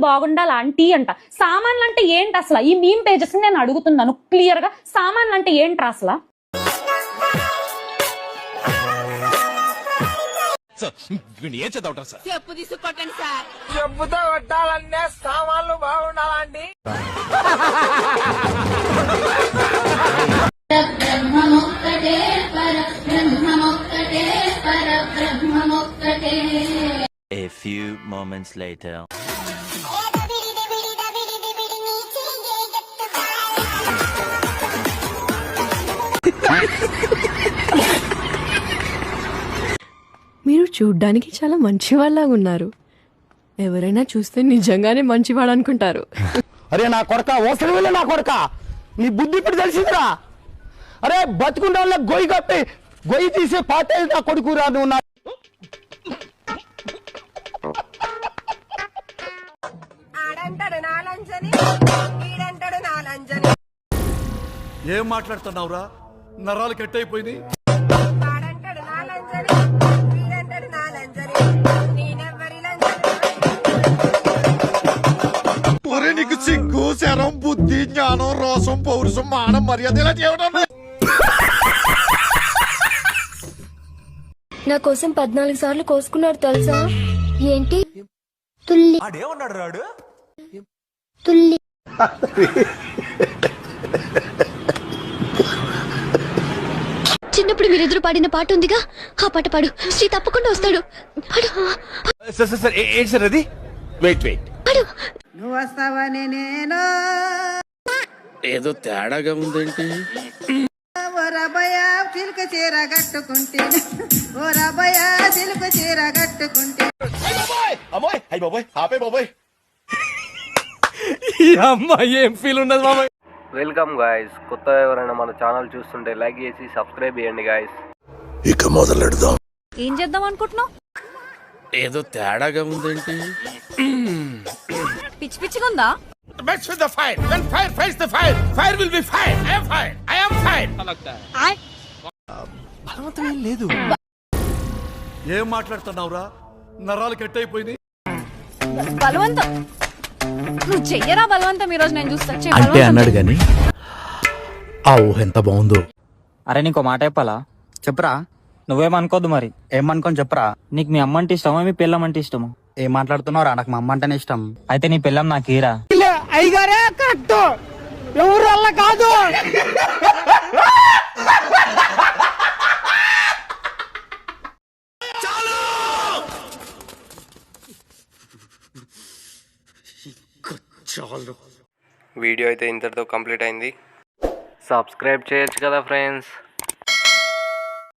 బాగుండాలి ఆంటీ అంట. సామాన్లు అంటే ఏంటి అసలు? ఈ మీమ్ పేజెస్ నేను అడుగుతున్నాను క్లియర్ గా, సామాన్లు అంటే ఏంట్రా అసలు? ఏం చదవటం సార్? చెప్పు తీసుకొట్టండి సార్. చెప్పుతో కొట్టాలంటే సామాన్లు బాగుండాలండి. బ్రహ్మమొక్కటే పర బ్రహ్మమొక్కటే పర బ్రహ్మమొక్కటే. A few moments later. మీరు చూడ్డానికి చాలా మంచివాళ్ళగా ఉన్నారు. ఎవరైనా చూస్తే నిజంగానే మంచివాడు అనుకుంటారు. అరే నా కొడక, అవసరం వెళ్ళ నా కొడక, నీ బుద్ధి ఇప్పుడు తెలిసిందిరా. అరే బతుకుంటే వాళ్ళ గొయ్యి కప్పి గొయ్యి తీసే పాత నా కొడుకురా నువ్వు. నా ఏం మాట్లాడుతున్నావురా? నరాలు కట్ అయిపోయింది. నీకు సిగ్గు, శరం, బుద్ధి, జ్ఞానం, రోసం, పౌరుషం, మానం, మర్యాద ఇలా చేయడం. నా కోసం 14 సార్లు కోసుకున్నాడు తెలుసా? ఏంటి తుల్లి? ఆడేమన్నాడు రాడు? తుల్లి. చిన్నప్పుడు మీరిద్దరు పాడిన పాట ఉందిగా, ఆ పాట పాడు. శ్రీ తప్పకుండా వస్తాడు. పాడు. సార్ ఏంటి సార్ అది? వెయిట్ పాడు. నువ్వు వస్తావని నేను ఏదో తేడాగా ఉందేంటి? ఓ రబయ చిలుక చీర కట్టుకుంటే, ఓ రబయ చిలుక చీర కట్టుకుంటే. అమ్మాయి అయ్యి బాబోయ్, ఆపే బాబోయ్. ఈ అమ్మాయి ఏం ఫీల్ ఉన్నది బాబాయ్? Welcome guys. కొత్త ఎవరైనా మన ఛానల్ చూస్తుంటే లైక్ చేసి సబ్స్క్రైబ్ చేయండి గాయస్. ఇక మొదలెడదాం. ఏం చేద్దాం అనుకుంటున్నావు? ఏదో తేడాగా ఉందేంటి? పిచ్చి పిచ్చిగా ఉందా? Match with the fire. When fire fights the fire, fire will be fire. I am fire. I am fire. బలవంతం ఏం లేదు. ఏం మాట్లాడుతున్నావురా? నరాలు కట్ అయిపోయింది. బలవంతం నువ్వు చెయ్యరా? బలవంతం ఈ రోజు నేను చూస్తా అంటే అన్నాడు గాని ఆ ఊహ ఎంత బాగుందో. అరే నీకో మాట చెప్పాలా? చెప్పరా. నువ్వేమనుకోద్దు మరి. ఏమనుకోని చెప్పరా. నీకు మీ అమ్మ అంటే ఇష్టమా, మీ పిల్లం అంటే ఇష్టమా? ఏం మాట్లాడుతున్నావురా? నాకు మా అమ్మ అంటేనే ఇష్టం. అయితే నీ పిల్లం నాకు ఈరా. అయ్యగారే కరెక్ట్, ఎవరు వల్ల కాదు. వీడియో అయితే ఇంతటితో కంప్లీట్ అయింది. సబ్స్క్రైబ్ చేయొచ్చు కదా ఫ్రెండ్స్.